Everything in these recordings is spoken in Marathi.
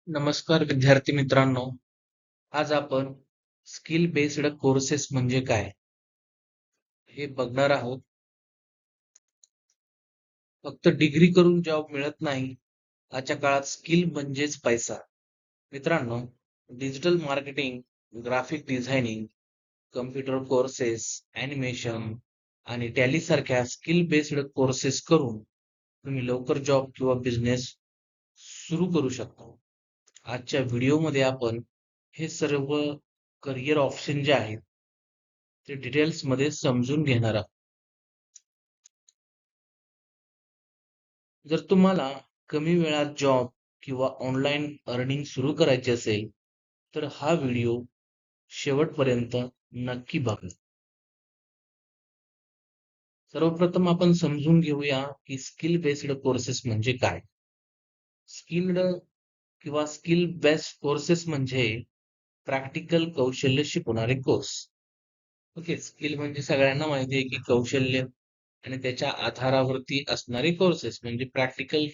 नमस्कार विद्यार्थी मित्रांनो. आज आपण स्किल बेस्ड कोर्सेस म्हणजे काय हे बघणार आहोत. फक्त डिग्री करून जॉब मिळत नाही. आजच्या काळात स्किल म्हणजेच पैसा. मित्रांनो, digital marketing, graphic designing, computer courses, animation आणि टॅली सारख्या स्किल बेस्ड कोर्सेस करून तुम्ही लवकर जॉब किंवा बिझनेस सुरू करू शकता. आजच्या व्हिडिओमध्ये आपण हे सर्व करिअर ऑप्शन जे आहेत ते डिटेल्स मध्ये समजून घेणार आहोत. जर तुम्हाला कमी वेळात जॉब किंवा ऑनलाईन अर्निंग सुरू करायचे असेल तर हा व्हिडिओ शेवटपर्यंत नक्की बघा. सर्वप्रथम आपण समजून घेऊया की स्किल बेस्ड कोर्सेस म्हणजे काय. स्किल्ड किंवा स्किल बेस्ड कोर्सेस म्हणजे प्रॅक्टिकल कौशल्य शिकवणारे कोर्स. ओके, स्किल म्हणजे सगळ्यांना माहिती आहे की कौशल्य आणि त्याच्या आधारावरती असणारे कोर्सेस म्हणजे प्रॅक्टिकल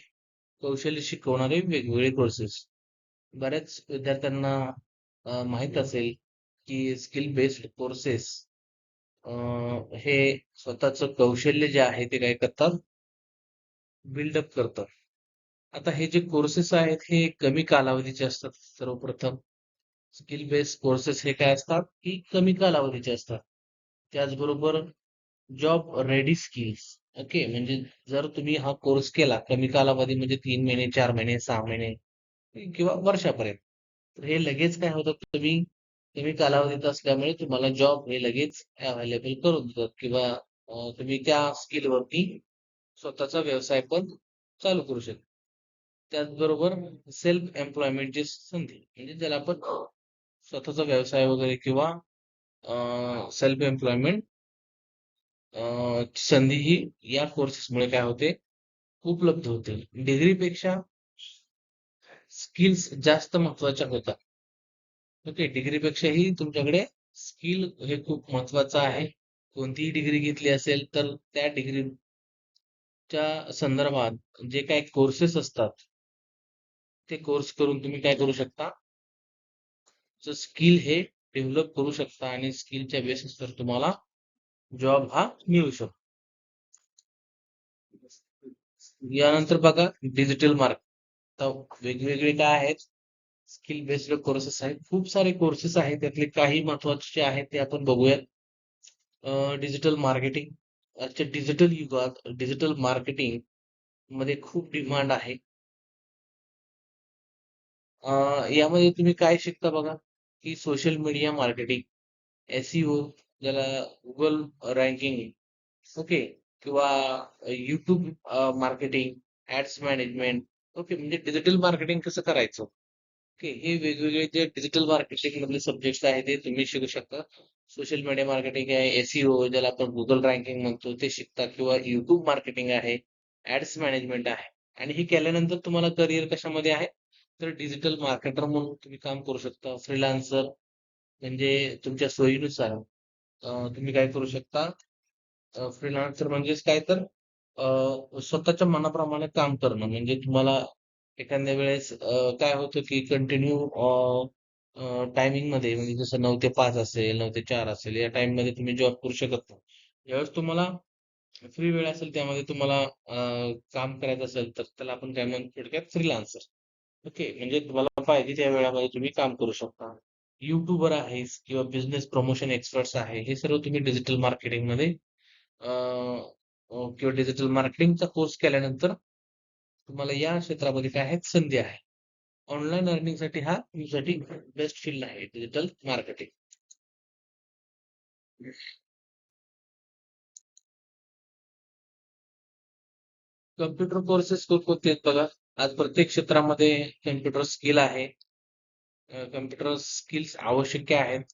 कौशल्य शिकवणारे वेगवेगळे कोर्सेस. बऱ्याच विद्यार्थ्यांना माहित असेल की स्किल बेस्ड कोर्सेस हे स्वतःचं कौशल्य जे आहे ते काय करतात, बिल्डअप करतात. आता हे जे कोर्सेस आहेत हे कमी कालावधीचे असतात. सर्वप्रथम स्किल बेस्ड कोर्सेस हे काय असतात की कमी कालावधीचे असतात. त्याचबरोबर जॉब रेडी स्किल्स. ओके, म्हणजे जर तुम्ही हा कोर्स केला कमी कालावधी म्हणजे 3 महिने, 4 महिने, 6 महिने किंवा वर्षापर्यंत, तर हे लगेच काय होतं, तुम्ही कमी कालावधीत असल्यामुळे तुम्हाला जॉब हे लगेच अवेलेबल करून देतात किंवा तुम्ही त्या स्किलवरती स्वतःचा व्यवसाय पण चालू करू शकता. त्याचबरोबर सेल्फ एम्प्लॉयमेंटची संधी म्हणजे ज्याला आपण स्वतःचा व्यवसाय वगैरे किंवा सेल्फ एम्प्लॉयमेंट संधी ही या कोर्सेसमुळे काय होते, उपलब्ध होते. डिग्रीपेक्षा स्किल्स जास्त महत्वाच्या होतात. ओके, डिग्रीपेक्षाही तुमच्याकडे स्किल हे खूप महत्वाचं आहे. कोणतीही डिग्री घेतली असेल तर त्या डिग्रीच्या संदर्भात जे काही कोर्सेस असतात ते कोर्स करून तुम्ही काय करू शकता, स्किल हे डेव्हलप करू शकता आणि स्किलच्या बेसिसवर तुम्हाला जॉब हा मिळू शकतो. यानंतर बघा डिजिटल मार्केट. तर वेगवेगळे काय आहेत, स्किल बेस्ड कोर्सेस आहेत. खूप सारे कोर्सेस आहेत, त्यातले काही महत्वाचे जे आहेत ते आपण बघूयात. Digital marketing. आजच्या डिजिटल युगात डिजिटल मार्केटिंग मध्ये खूप डिमांड आहे. यामध्ये तुम्ही काय शिकता बघा, की सोशल मीडिया मार्केटिंग, एसईओ ज्याला गुगल रँकिंग, ओके, किंवा YouTube marketing, ads management. Okay, म्हणजे डिजिटल मार्केटिंग कसं करायचं. ओके, हे वेगवेगळे जे डिजिटल मार्केटिंग मधले सब्जेक्ट आहेत ते तुम्ही शिकू शकता. सोशल मीडिया मार्केटिंग आहे, एसईओ ज्याला आपण गुगल रँकिंग म्हणतो ते शिकता, किंवा युट्यूब मार्केटिंग आहे, ऍड्स मॅनेजमेंट आहे. आणि हे केल्यानंतर तुम्हाला करिअर कशामध्ये आहे, तर डिजिटल मार्केटर म्हणून तुम्ही काम करू शकता. फ्रीलान्सर म्हणजे तुमच्या सोयीनुसार तुम्ही काय करू शकता. फ्रीलान्सर म्हणजेच काय तर स्वतःच्या मनाप्रमाणे काम करणं. म्हणजे तुम्हाला एखाद्या वेळेस काय होतं की कंटिन्यू टायमिंग मध्ये, म्हणजे जसं 9 ते 5 असेल, 9 ते 4 असेल, या टाइम मध्ये तुम्ही जॉब करू शकत नाही. ज्यावेळेस तुम्हाला फ्री वेळ असेल त्यामध्ये तुम्हाला काम करायचं असेल तर त्याला आपण काय म्हणतो, थोडक्यात फ्रीलान्सर. ओके, म्हणजे तुम्हाला पाहिजे त्या वेळामध्ये तुम्ही काम करू शकता. युट्यूबर आहे किंवा बिझनेस प्रमोशन एक्सपर्ट्स आहे, हे सर्व तुम्ही डिजिटल मार्केटिंग मध्ये किंवा डिजिटल मार्केटिंगचा कोर्स केल्यानंतर तुम्हाला या क्षेत्रामध्ये काय आहेत, संधी आहे. ऑनलाईन अर्निंगसाठी हा तुमच्यासाठी बेस्ट फील्ड आहे डिजिटल मार्केटिंग. कम्प्युटर कोर्सेस कोणते आहेत बघा. आज प्रत्येक क्षेत्रामध्ये कम्प्युटर स्किल आहे. कम्प्युटर स्किल्स आवश्यक आहेत.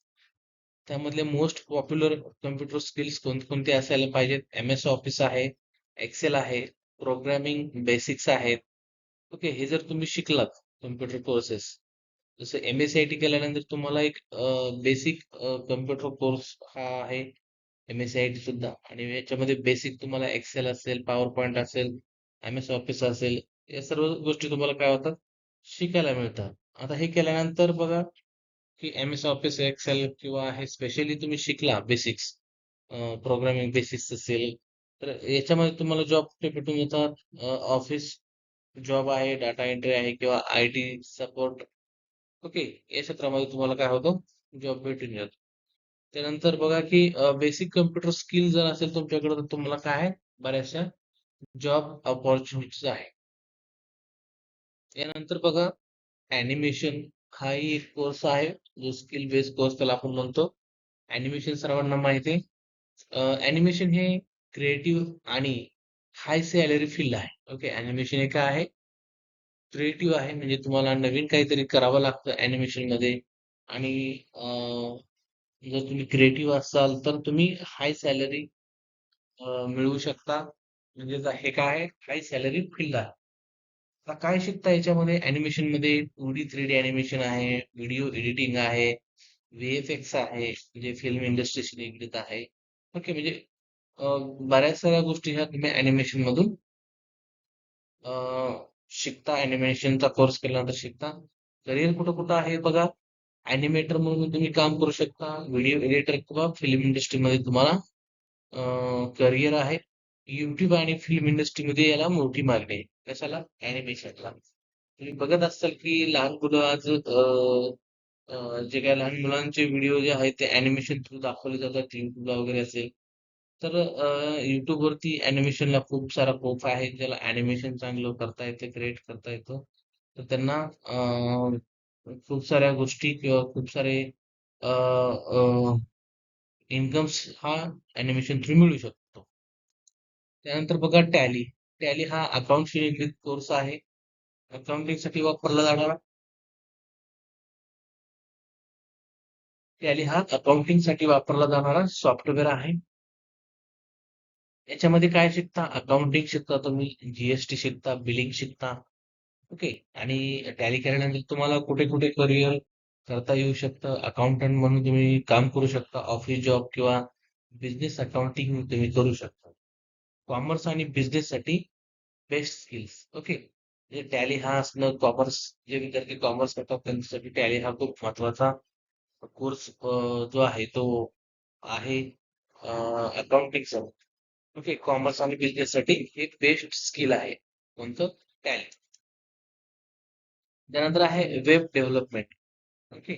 त्यामधले मोस्ट पॉप्युलर कम्प्युटर स्किल्स कोणते असायला पाहिजेत. एम एस ऑफिस आहे, एक्सेल आहे, प्रोग्रामिंग बेसिक्स आहेत. ओके, हे जर तुम्ही शिकलात कम्प्युटर कोर्सेस, जसं MSCIT केल्यानंतर तुम्हाला एक बेसिक कम्प्युटर कोर्स हा आहे, MSCIT सुद्धा. आणि याच्यामध्ये बेसिक तुम्हाला एक्सेल असेल, पॉवर पॉइंट असेल, एम एस ऑफिस असेल, या सर्व गोष्टी तुम्हाला काय होतात, शिकायला मिळतात. आता हे केल्यानंतर बघा की एम एस ऑफिस एक्सेल किंवा हे स्पेशली तुम्ही शिकला बेसिक्स, प्रोग्रामिंग बेसिक्स असेल, तर याच्यामध्ये तुम्हाला जॉब कुठे भेटून येतात? ऑफिस जॉब आहे, डाटा एंट्री आहे किंवा आय टी सपोर्ट. ओके, या क्षेत्रामध्ये तुम्हाला काय होतं? जॉब भेटून जातो. त्यानंतर बघा की बेसिक कम्प्युटर स्किल जर असेल तुमच्याकडे, तर तुम्हाला काय आहे? बऱ्याचशा जॉब अपॉर्च्युनिटीज आहे. त्यानंतर बघा, ॲनिमेशन हाही एक कोर्स आहे, जो स्किल बेस्ड कोर्स त्याला आपण म्हणतो. ॲनिमेशन सर्वांना माहिती आहे. ॲनिमेशन हे क्रिएटिव्ह आणि हाय सॅलरी फील्ड आहे. ओके, ॲनिमेशन हे काय आहे? क्रिएटिव्ह आहे, म्हणजे तुम्हाला नवीन काहीतरी करावं लागतं ॲनिमेशनमध्ये. आणि जर तुम्ही क्रिएटिव्ह असाल, तर तुम्ही हाय सॅलरी मिळवू शकता. म्हणजे हे काय आहे? हाय सॅलरी फील्ड आहे. आता काय शिकता याच्यामध्ये? ॲनिमेशनमध्ये 2D, 3D ॲनिमेशन आहे, व्हिडिओ एडिटिंग आहे, व्ही-एफ-एक्स आहे, म्हणजे फिल्म इंडस्ट्रीशी निगडीत आहे. ओके, म्हणजे बऱ्याच साऱ्या गोष्टी ह्या तुम्ही ॲनिमेशन मधून अ, शिकता. ॲनिमेशनचा कोर्स केल्यानंतर शिकता. करिअर कुठं कुठं आहे बघा. ॲनिमेटर म्हणून तुम्ही काम करू शकता. व्हिडिओ एडिटर किंवा फिल्म इंडस्ट्रीमध्ये तुम्हाला करिअर आहे. YouTube आणि फिल्म इंडस्ट्रीमध्ये याला मोठी मागणी आहे. कशाला? ॲनिमेशनला. तुम्ही बघत असाल की लहान मुलं आज जे काही लहान मुलांचे व्हिडिओ जे आहेत ते ॲनिमेशन थ्रू दाखवले जातात YouTubeला वगैरे असेल. तर YouTube वरती ॲनिमेशनला खूप सारा स्कोप आहे. ज्याला ॲनिमेशन चांगलं करता येतं, क्रिएट करता येतं. तर त्यांना खूप साऱ्या गोष्टी किंवा खूप सारे इन्कम्स हा ॲनिमेशन थ्रू मिळू शकतो. त्यानंतर बघा टॅली. टॅली हा अकाउंटशी निगडीत कोर्स आहे. अकाउंटिंगसाठी वापरला जाणारा टॅली हा अकाउंटिंगसाठी वापरला जाणारा सॉफ्टवेअर आहे. याच्यामध्ये काय शिकता? अकाउंटिंग शिकता तुम्ही, जी शिकता, बिलिंग शिकता. ओके. आणि टॅली केल्यानंतर तुम्हाला कुठे-कुठे करिअर करता येऊ शकतं. अकाउंटंट म्हणून तुम्ही काम करू शकता. ऑफिस जॉब किंवा बिझनेस अकाउंटिंग तुम्ही करू शकता. कॉमर्स आणि बिझनेससाठी बेस्ट स्किल्स. ओके. म्हणजे टॅली हा असणं, कॉमर्स जे विद्यार्थी कॉमर्स करतात त्यांच्यासाठी टॅली हा खूप महत्त्वाचा कोर्स जो आहे तो आहे अकाउंटिंगचा. ओके. कॉमर्स आणि बिझनेससाठी एक बेस्ट स्किल आहे. कोणतं? टॅली. त्यानंतर आहे वेब डेव्हलपमेंट. ओके.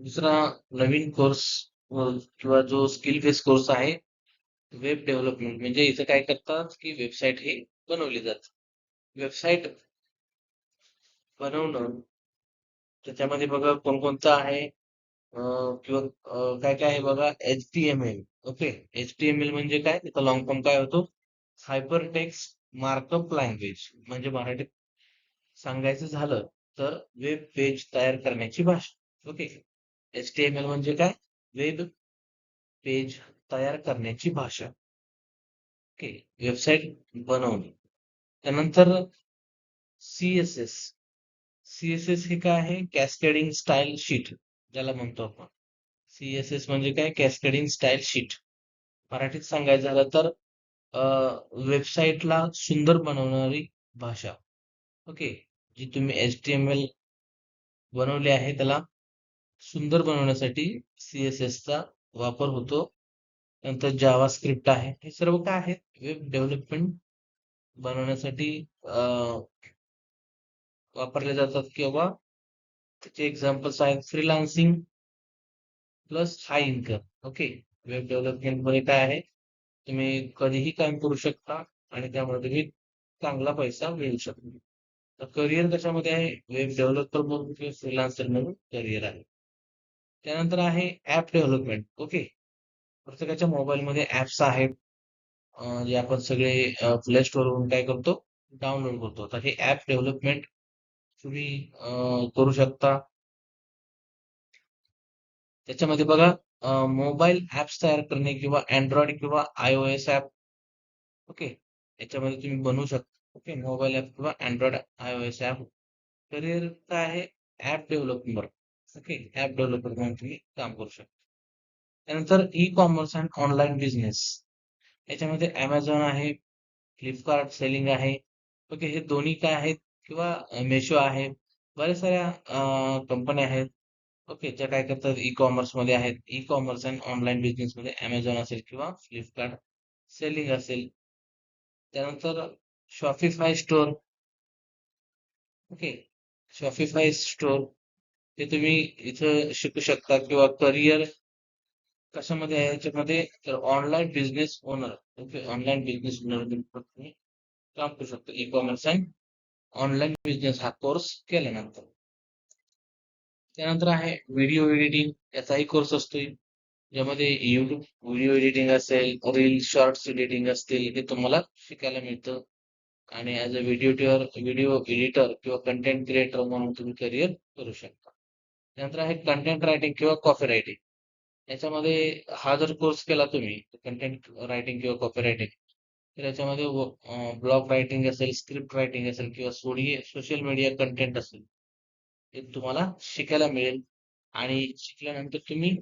दुसरा नवीन कोर्स किंवा जो स्किल बेस्ड कोर्स आहे वेब डेव्हलपमेंट. म्हणजे इथं काय करतात की वेबसाईट हे बनवली जातात. वेबसाईट बनवणं त्याच्यामध्ये बघा कोणकोणतं आहे किंवा काय काय आहे बघा. HTML. ओके. HTML म्हणजे काय? त्याचा लॉंग फॉर्म काय होतो? Hyper text markup language. म्हणजे मराठीत सांगायचं झालं तर वेब पेज तयार करण्याची भाषा. ओके. HTML म्हणजे काय? वेब पेज तयार करण्याची भाषा. ओके. वेबसाईट बनवणे. त्यानंतर CSS. CSS हे काय आहे? कॅस्केडिंग स्टाईल शीट ज्याला म्हणतो आपण. CSS म्हणजे काय? Cascading style sheet. मराठीत सांगायचं झालं तर वेबसाईटला सुंदर बनवणारी भाषा. ओके. जी तुम्ही HTML बनवले आहे त्याला सुंदर बनवण्यासाठी CSS चा वापर होतो. नंतर जावास्क्रिप्ट आहे. हे सर्व काय आहेत? वेब डेव्हलपमेंट बनवण्यासाठी वापरले जातात किंवा त्याचे एक्झाम्पल्स आहेत फ्रीलान्सिंग प्लस हाय इन्कम. ओके. वेब डेव्हलपमेंट मध्ये काय आहे? तुम्ही कधीही काम करू शकता आणि त्यामुळे तुम्ही चांगला पैसा मिळवू शकता. तर करिअर कशामध्ये आहे? वेब डेव्हलपर म्हणून किंवा फ्रीलान्सर म्हणून करिअर आहे. त्यानंतर आहे ऍप डेव्हलपमेंट. ओके. प्रत्येकाच्या मोबाईलमध्ये ऍप्स आहेत. जे आपण सगळे प्ले स्टोअरवरून काय करतो? डाउनलोड करतो. तर हे ऍप डेव्हलपमेंट तुम्ही करू शकता. त्याच्यामध्ये बघा मोबाईल ऍप्स तयार करणे किंवा Android किंवा iOS ऍप. ओके. याच्यामध्ये तुम्ही बनवू शकता. ओके. मोबाईल ऍप किंवा Android, iOS ऍप. करिअर काय आहे? App developer. Okay. App developer म्हणून तुम्ही काम करू शकता. त्यानंतर ई-कॉमर्स अँड ऑनलाईन बिझनेस. याच्यामध्ये Amazon आहे, फ्लिपकार्ट सेलिंग आहे. ओके. हे दोन्ही काय आहेत? किंवा मेशो आहे. बऱ्याच साऱ्या कंपन्या आहेत. ओके, ज्या काय करतात ई कॉमर्स मध्ये आहेत. ई कॉमर्स आणि ऑनलाईन बिझनेस मध्ये Amazon असेल किंवा फ्लिपकार्ट सेलिंग असेल. त्यानंतर Shopify store. Okay, Shopify store ते तुम्ही इथं शिकू शकता किंवा करिअर कशामध्ये आहे याच्यामध्ये, तर online business owner. Okay, online business owner तुम्ही काम करू शकता e commerce and online business हा कोर्स केल्यानंतर. त्यानंतर आहे व्हिडिओ एडिटिंग, याचाही कोर्स असतो, ज्यामध्ये युट्यूब व्हिडिओ एडिटिंग असेल, रील शॉर्ट्स एडिटिंग असतील, हे तुम्हाला शिकायला मिळतं. आणि ऍज अ व्हिडिओ एडिटर किंवा कंटेंट क्रिएटर म्हणून तुम्ही करिअर करू शकता. त्यानंतर आहे कंटेंट रायटिंग किंवा कॉपी रायटिंग. याच्यामध्ये हा जर कोर्स केला तुम्ही कंटेंट रायटिंग किंवा कॉपी रायटिंग, तर याच्यामध्ये ब्लॉग रायटिंग असेल, स्क्रिप्ट रायटिंग असेल किंवा सोशल मीडिया कंटेंट असेल, हे तुम्हाला शिकायला मिळेल. आणि शिकल्यानंतर तुम्ही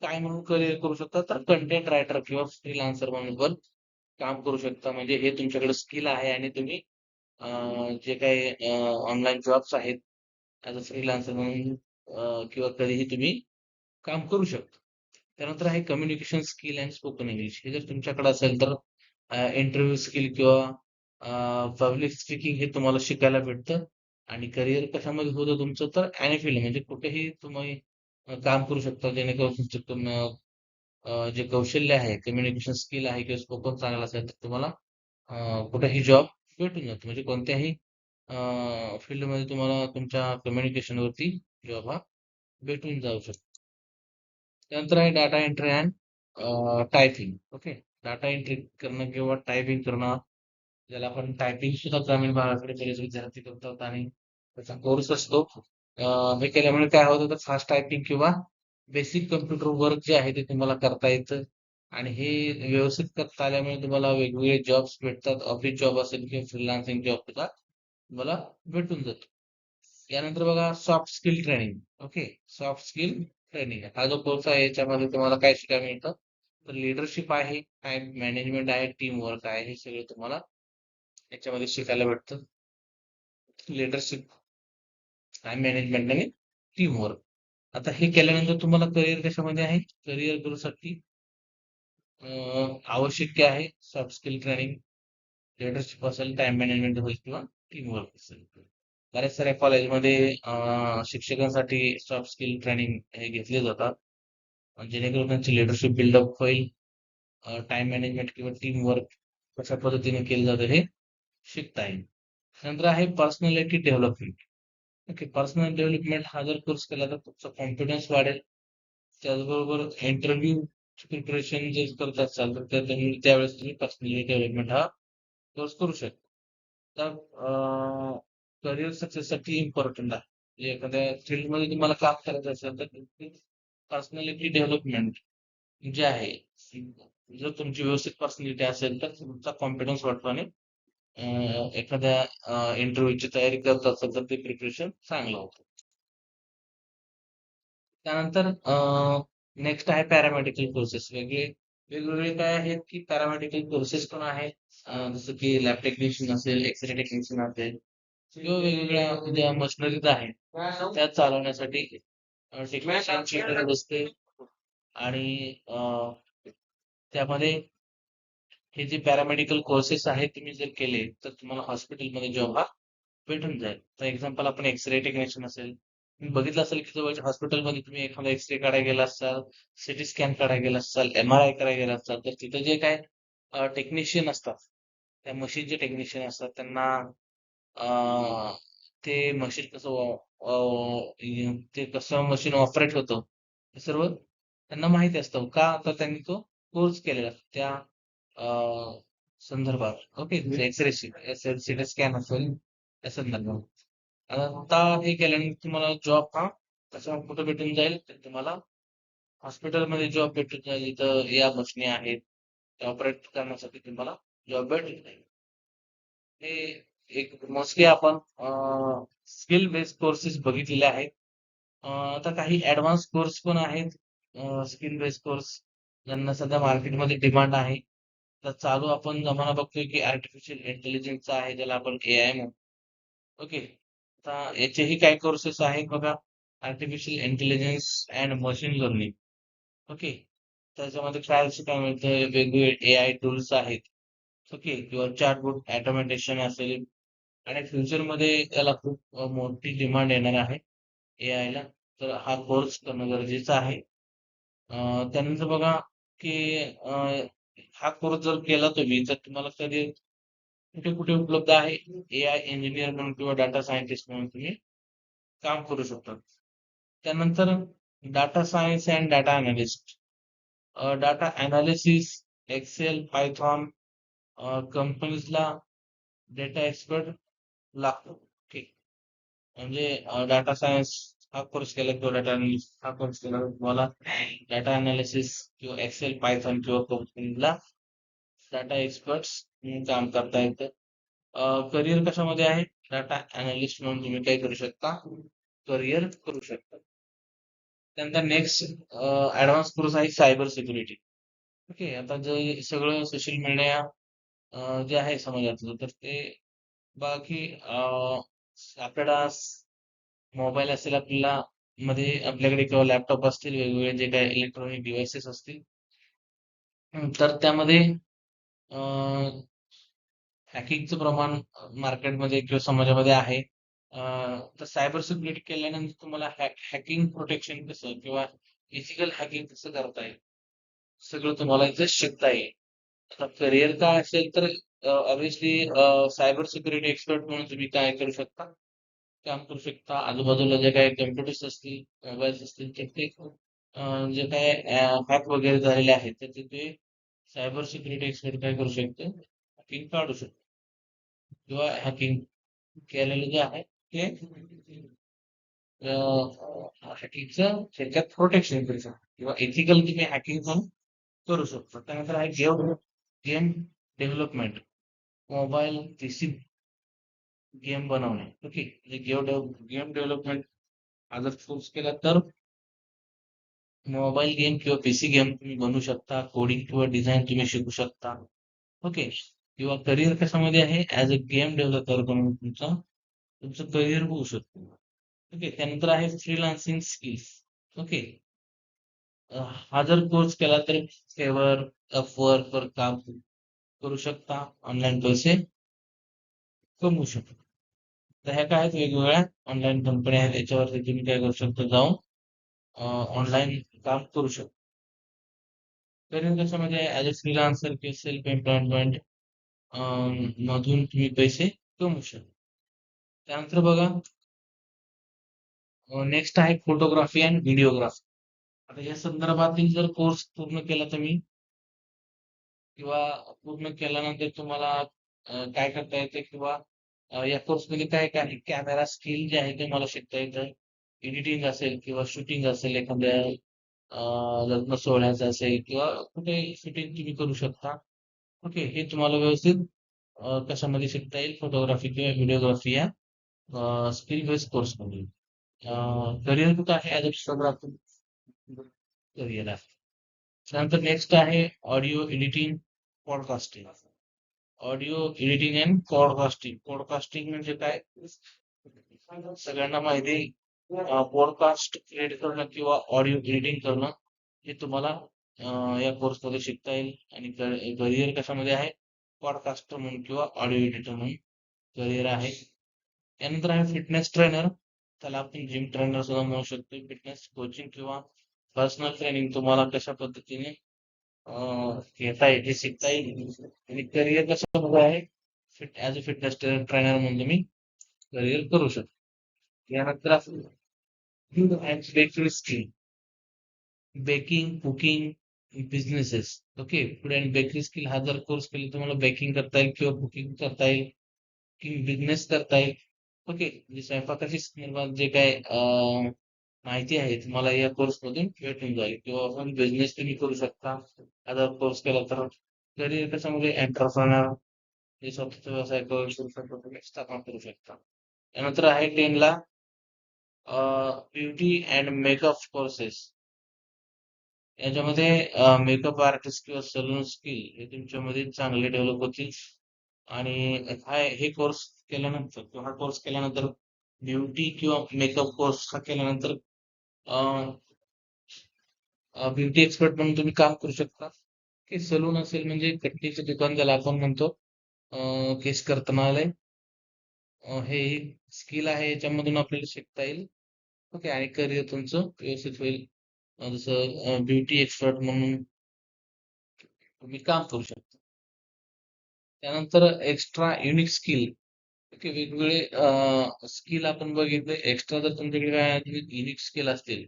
काय म्हणून करिअर करू शकता, तर कंटेंट रायटर किंवा फ्रीलान्सर म्हणून पण काम करू शकता. म्हणजे हे तुमच्याकडे स्किल आहे आणि तुम्ही जे काही ऑनलाईन जॉब्स आहेत ऍज अ फ्रीलान्सर म्हणून किंवा कधीही तुम्ही काम करू शकता. त्यानंतर आहे communication skill and spoken English. हे जर तुमच्याकडे असेल तर इंटरव्ह्यू स्किल किंवा पब्लिक स्पीकिंग हे तुम्हाला शिकायला भेटतं. आणि करिअर कशामध्ये होतं तुमचं, तर एनी फील्ड म्हणजे कुठेही तुम्ही काम करू शकता, जेणेकरून जे कौशल्य आहे, कम्युनिकेशन स्किल आहे किंवा स्पोकन चांगला असेल, तर तुम्हाला कुठेही जॉब भेटून जातो. म्हणजे कोणत्याही फील्डमध्ये तुम्हाला तुमच्या कम्युनिकेशन वरती जॉब हा भेटून जाऊ शकतो. त्यानंतर आहे data entry and typing. Okay, data entry करणं किंवा टायपिंग करणं, ज्याला आपण टायपिंग सुद्धा ग्रामीण भागाकडे बरेच विद्यार्थी करतात आणि त्याचा कोर्स असतो. हे केल्यामुळे काय होतं, तर फास्ट टायपिंग किंवा बेसिक कम्प्युटर वर्क जे आहे ते तुम्हाला करता येतं. आणि हे व्यवस्थित करता आल्यामुळे तुम्हाला वेगवेगळे जॉब्स भेटतात. ऑफिस जॉब असेल किंवा फ्रीलान्सिंग जॉब सुद्धा तुम्हाला भेटून जातो. यानंतर बघा soft skill training. Okay, soft skill training हा जो कोर्स आहे याच्यामध्ये तुम्हाला काय शिकायला मिळतं, तर लिडरशिप आहे, टाइम मॅनेजमेंट आहे, टीम वर्क आहे, हे सगळं तुम्हाला याच्यामध्ये शिकायला भेटतं. लिडरशिप, टाइम मॅनेजमेंट आणि टीम वर्क. आता हे केल्यानंतर तुम्हाला करिअर कशामध्ये आहे, करिअर करूसाठी आवश्यक आहे सॉफ्ट स्किल ट्रेनिंग, लिडरशिप असेल, टाइम मॅनेजमेंट असेल किंवा टीम वर्क असेल. बऱ्याच साऱ्या कॉलेजमध्ये शिक्षकांसाठी सॉफ्ट स्किल ट्रेनिंग हे घेतले जातात, जेणेकरून त्यांची लिडरशिप बिल्डअप होईल, टाइम मॅनेजमेंट किंवा टीम वर्क कशा पद्धतीने केलं जातं हे शिकता येईल. नंतर आहे personality development. Okay, personal development हा जर कोर्स केला तर तुमचा कॉन्फिडन्स वाढेल. त्याचबरोबर इंटरव्ह्यू प्रिपरेशन जे करत असाल तर त्यावेळेस तुम्ही पर्सनॅलिटी डेव्हलपमेंट हा कोर्स करू शकता. तर करिअर सक्सेससाठी इम्पॉर्टंट आहे. म्हणजे एखाद्या फील्डमध्ये तुम्हाला काम करायचं असेल तर पर्सनॅलिटी डेव्हलपमेंट जे आहे, जर तुमची व्यवस्थित पर्सनॅलिटी असेल तर तुमचा कॉन्फिडन्स वाढतो आणि एखाद्या इंटरव्ह्यूची तयारी करत असेल तर ते प्रिपरेशन चांगलं होतं. त्यानंतर नेक्स्ट आहे पॅरामेडिकल कोर्सेस. वेगवेगळे काय आहेत की पॅरामेडिकल कोर्सेस पण आहेत. जसं की लॅब टेक्निशियन असेल, एक्सरे टेक्निशियन असेल किंवा वेगवेगळ्या ज्या मशिनरीज आहेत त्या चालवण्यासाठी टेक्निशियनची गरज असते. आणि त्यामध्ये हे जे पॅरामेडिकल कोर्सेस आहेत तुम्ही जर केले तर तुम्हाला हॉस्पिटलमध्ये जॉब हा भेटून जाईल. फॉर एक्झाम्पल आपण एक्सरे टेक्निशियन असेल, तुम्ही बघितलं असेल की जवळच्या हॉस्पिटलमध्ये तुम्ही एखादा एक्सरे काढायला गेला असाल, सिटी स्कॅन काढायला गेला असाल, MRI करायला गेला असाल, तर तिथं जे काय टेक्निशियन असतात, त्या मशीनचे टेक्निशियन असतात, त्यांना ते मशीन ते कसं मशीन ऑपरेट होतं हे सर्व त्यांना माहिती असतं. का तर त्यांनी तो कोर्स केलेला असतो त्या संदर्भात. ओके, एक्सरे असेल, सिटी स्कॅन असेल त्या संदर्भात. आता हे केल्यानंतर तुम्हाला जॉब हा कसा कुठं भेटून जाईल, तर तुम्हाला हॉस्पिटलमध्ये जॉब भेटून जाईल. इथं या मशिनी आहेत ऑपरेट करण्यासाठी तुम्हाला जॉब भेटून जाईल. हे एक मोस्टली आपण स्किल बेस्ड कोर्सेस बघितलेले आहेत. आता काही ऍडव्हान्स कोर्स पण आहेत, स्किल बेस्ड कोर्स, ज्यांना सध्या मार्केटमध्ये डिमांड आहे. तर चालू आपण जमाना बघतोय की आर्टिफिशियल इंटेलिजन्सचा आहे, ज्याला आपण AI म्हणतो. ओके, आता याचेही काही कोर्सेस आहेत बघा. Artificial intelligence and machine learning. Okay. त्याच्यामध्ये काय शिकायला मिळतं, वेगवेगळे AI टूल्स आहेत. ओके. किंवा चॅटबॉट ऑटोमेटेशन असेल, आणि फ्युचरमध्ये त्याला खूप मोठी डिमांड येणार आहे AI ला. तर हा कोर्स करणं गरजेचं आहे. त्यानंतर बघा की हा कोर्स जर केला तुम्ही तर तुम्हाला करिअर कुठे कुठे उपलब्ध आहे. AI इंजिनियर म्हणून किंवा डाटा सायंटिस्ट म्हणून तुम्ही काम करू शकता. त्यानंतर data science and data analyst. Data analysis, excel, Python, कंपनीजला डेटा एक्सपर्ट लागतो. ओके. म्हणजे डाटा सायन्स हा कोर्स केला किंवा डाटा अनालिस्ट हा कोर्स केला तर तुम्हाला डाटा अनालिसिस किंवा एक्सेल, पायथॉन किंवा कंपनीला डाटा एक्सपर्ट्स म्हणून काम करता येतं. करिअर कशामध्ये आहे? डाटा अनालिस्ट म्हणून तुम्ही काय करू शकता? करिअर करू शकता. त्यानंतर नेक्स्ट ऍडव्हान्स कोर्स आहे सायबर सिक्युरिटी. ओके. आता जे सगळं सोशल मीडिया जे आहे समाजातलं, तर ते बाकी आपल्याला मोबाईल असेल आपल्याला मध्ये आपल्याकडे किंवा लॅपटॉप असतील, वेगवेगळे जे काही इलेक्ट्रॉनिक डिव्हाइसेस असतील, तर त्यामध्ये हॅकिंगचं प्रमाण मार्केटमध्ये किंवा समाजामध्ये आहे. तर सायबर सिक्युरिटी केल्यानंतर तुम्हाला हॅकिंग प्रोटेक्शन कसं किंवा इथिकल हॅकिंग कसं करता येईल, सगळं तुम्हाला इथे शिकता येईल. आता करिअर काय असेल तर ऑब्व्हियसली सायबर सिक्युरिटी एक्सपर्ट म्हणून तुम्ही काय करू शकता, काम करू शकता. आजूबाजूला जे काही कम्प्युटर्स असतील, मोबाईल्स असतील, तर ते जे काही हॅक वगैरे झालेले आहेत, तर ते सायबर सिक्युरिटी एक्सपर्ट काय करू शकतो, हॅकिंग काढू शकतो. किंवा हॅकिंग केलेलं जे आहे ते हॅकिंगचं थोडक्यात प्रोटेक्शन करू शकतो किंवा एथिकल तुम्ही हॅकिंग पण करू शकतो. त्यानंतर आहे game development. Mobile, PC game बनवणे. ओके. म्हणजे गेम डेव्हलपमेंट हा जर कोर्स केला तर मोबाईल गेम किंवा पीसी गेम तुम्ही बनवू शकता. कोडिंग किंवा डिझाईन तुम्ही शिकू शकता. ओके. किंवा करिअर कशामध्ये आहे, ऍज अ गेम डेव्हलपर बनवून तुमचं करिअर होऊ शकतं. ओके. त्यानंतर आहे फ्रीलान्सिंग स्किल्स. ओके. हा जर कोर्स केला तर फेवर, अपवर्क काम करू शकता, ऑनलाईन पैसे कमवू शकता. तर ह्या काय आहेत, वेगवेगळ्या ऑनलाईन कंपन्या आहेत, याच्यावरती तुम्ही काय करू शकता, जाऊन ऑनलाईन काम करू शकता. करिअर कशामध्ये ऍज अ फ्रीलान्सर किंवा सेल्फ एम्प्लॉयमेंट मधून तुम्ही पैसे कमवू शकता. त्यानंतर बघा, नेक्स्ट आहे फोटोग्राफी अँड व्हिडिओग्राफी. आता या संदर्भातील जर कोर्स पूर्ण केला तुम्ही किंवा पूर्ण केल्यानंतर तुम्हाला काय करता येते, किंवा या कोर्समध्ये काय काय आहे, कॅमेरा स्किल जे आहे ते मला शिकता येतं. एडिटिंग असेल किंवा शूटिंग असेल, एखाद्या लग्न सोहळ्याचं असेल किंवा कुठे शूटिंग तुम्ही करू शकता. ओके. हे तुम्हाला व्यवस्थित कशामध्ये शिकता येईल, फोटोग्राफी किंवा व्हिडिओग्राफी या स्किल बेस्ड कोर्समध्ये. करिअर कुठं आहे, ॲज अ फोटोग्राफर करिअर आहे. त्यानंतर नेक्स्ट आहे audio editing, podcasting. Audio editing and podcasting. Podcasting म्हणजे काय, सगळ्यांना माहिती आहे, पॉडकास्ट क्रिएट करणं किंवा ऑडिओ एडिटिंग करणं हे तुम्हाला या कोर्समध्ये शिकता येईल. आणि करिअर कशामध्ये आहे, पॉडकास्टर म्हणून किंवा ऑडिओ एडिटर म्हणून करिअर आहे. त्यानंतर आहे फिटनेस ट्रेनर. त्याला आपण जिम ट्रेनर सुद्धा म्हणू शकतो. फिटनेस कोचिंग किंवा पर्सनल ट्रेनिंग तुम्हाला कशा पद्धतीने घेता येईल, हे शिकता येईल. आणि करिअर कशामध्ये आहे, ऍज अ फिटनेस ट्रेनर म्हणून तुम्ही करिअर करू शकता. यानंतर आपण bakery skill, baking, cooking, businesses. Okay. Food and bakery skill हा जर कोर्स केला तुम्हाला बेकिंग करता येईल किंवा कुकिंग करता येईल, की बिझनेस करता येईल. ओके. म्हणजे स्वयंपाकाशी संदर्भात जे काय माहिती आहे तुम्हाला या कोर्स मधून भेटून जाईल, किंवा आपण बिझनेस तुम्ही करू शकता हा जर कोर्स केला तर. करिअर त्याच्यामध्ये एंटरप्रेनर, हे स्वतःचा व्यवसाय करू शकता, तुम्ही स्थापन करू शकता. त्यानंतर आहे 10 ला ब्युटी अँड मेकअप कोर्सेस. याच्यामध्ये मेकअप आर्टिस्ट किंवा सलून स्किल हे तुमच्यामध्ये चांगले डेव्हलप होतील. आणि हे कोर्स केल्यानंतर किंवा हा कोर्स केल्यानंतर ब्युटी किंवा मेकअप कोर्स हा केल्यानंतर ब्युटी एक्सपर्ट म्हणून तुम्ही काम करू शकता. की सलून असेल म्हणजे कट्टीचे दुकान ज्याला आपण म्हणतो, केस कर्तनालय, हे एक स्किल आहे, याच्यामधून आपल्याला शिकता येईल. ओके, आणि करिअर तुमचं व्यवस्थित होईल. जसं ब्युटी एक्सपर्ट म्हणून तुम्ही काम करू शकता. त्यानंतर एक्स्ट्रा युनिक स्किल. ओके, वेगवेगळे स्किल आपण बघितले. एक्स्ट्रा जर तुमच्याकडे काय युनिक स्किल असतील,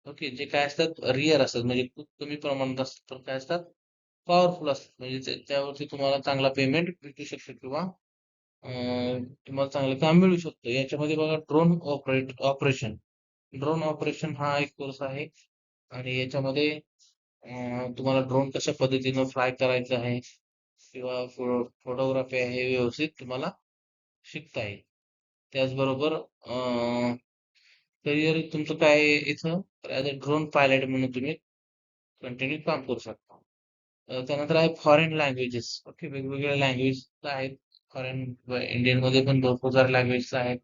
ओके, जे काय असतात रिअर असतात, म्हणजे खूप कमी प्रमाणात असतात, पण काय असतात पॉवरफुल असतात, म्हणजे त्यावरती तुम्हाला चांगला पेमेंट भेटू शकतो किंवा तुम्हाला चांगलं काम मिळू शकतं. याच्यामध्ये बघा, ड्रोन ऑपरेशन. ड्रोन ऑपरेशन हा एक कोर्स आहे, आणि याच्यामध्ये तुम्हाला ड्रोन कशा पद्धतीनं फ्लाय करायचं आहे किंवा फोटोग्राफी आहे, हे व्यवस्थित तुम्हाला शिकता येईल. त्याचबरोबर करिअर तुमचं काय आहे इथं, ॲज अ ड्रोन पायलट म्हणून तुम्ही कंटिन्यू काम करू शकता. त्यानंतर आहे फॉरेन लँग्वेजेस. ओके, वेगवेगळ्या लँग्वेज आहेत. फॉरेन इंडियनमध्ये पण भरपूर साऱ्या लँग्वेजेस आहेत.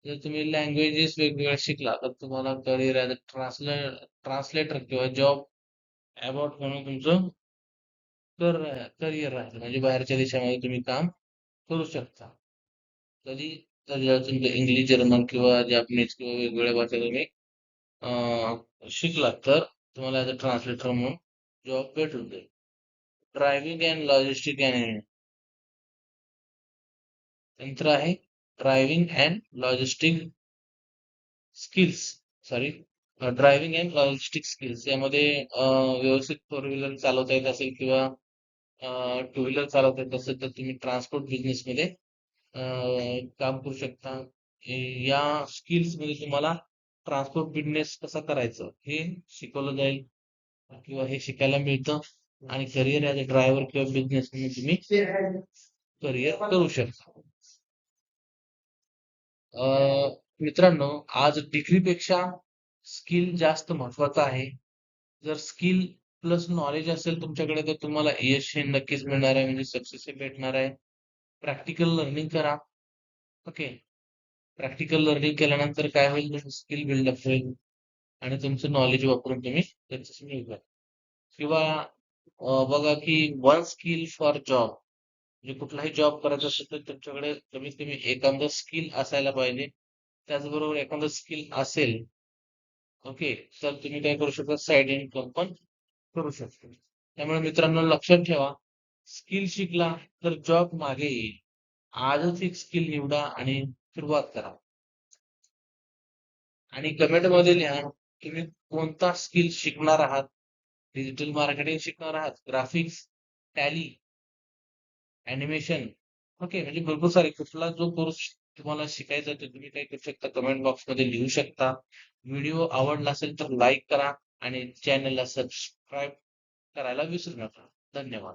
जर तुम्ही लँग्वेजेस वेगवेगळ्या शिकला तर तुम्हाला करिअर ॲज अ ट्रान्सलेटर किंवा जॉब अबाउट म्हणून तुमचं करिअर राहतं. म्हणजे बाहेरच्या देशामध्ये तुम्ही काम करू शकता. कधी जर तुमचं इंग्लिश, जर्मन किंवा जॅपनीज किंवा वेगवेगळ्या भाषा तुम्ही शिकलात तर तुम्हाला ॲज अ ट्रान्सलेटर म्हणून जॉब भेटून जाईल. ड्रायव्हिंग अँड लॉजिस्टिक अँड नंतर आहे driving and logistic skills. Sorry, driving and logistic skills यामध्ये व्यवस्थित फोर व्हीलर चालवता येत असेल किंवा टू व्हीलर चालवता येत असेल तर तुम्ही ट्रान्सपोर्ट बिझनेसमध्ये काम करू शकता. या स्किल्स मध्ये तुम्हाला ट्रान्सपोर्ट बिझनेस कसा करायचं हे शिकवलं जाईल किंवा हे शिकायला मिळतं, आणि करिअर ॲज अ ड्रायव्हर किंवा बिझनेस तुम्ही करिअर करू शकता. मित्रांनो, आज डिग्रीपेक्षा स्किल जास्त महत्वाचं आहे. जर स्किल प्लस नॉलेज असेल तुमच्याकडे तर तुम्हाला यश हे नक्कीच मिळणार आहे, म्हणजे सक्सेस हे भेटणार आहे. प्रॅक्टिकल लर्निंग करा. ओके, प्रॅक्टिकल लर्निंग केल्यानंतर काय होईल, तुमचं स्किल बिल्डअप होईल आणि तुमचं नॉलेज वापरून तुम्ही सक्सेस मिळवा. किंवा बघा की वन स्किल फॉर जॉब, म्हणजे कुठलाही जॉब करायचा असेल तर तुमच्याकडे कमीत कमी एखादं स्किल असायला पाहिजे. त्याचबरोबर एखादं स्किल असेल, ओके, तर तुम्ही काय करू शकता, साइड इन्कम पण करू शकता. त्यामुळे मित्रांनो, लक्षात ठेवा, स्किल शिकला तर जॉब मागे येईल. आजच एक स्किल निवडा आणि सुरुवात करा. आणि कमेंट मध्ये लिहा तुम्ही कोणता स्किल शिकणार आहात. डिजिटल मार्केटिंग शिकणार आहात, ग्राफिक्स, टॅली, ॲनिमेशन, ओके, म्हणजे भरपूर सारे, कुठला जो कोर्स तुम्हाला शिकायचा आहे, तो तुम्ही काय करू शकता, कमेंट बॉक्समध्ये लिहू शकता. व्हिडिओ आवडला असेल तर लाईक करा आणि चॅनलला सबस्क्राईब करायला विसरू नका. धन्यवाद.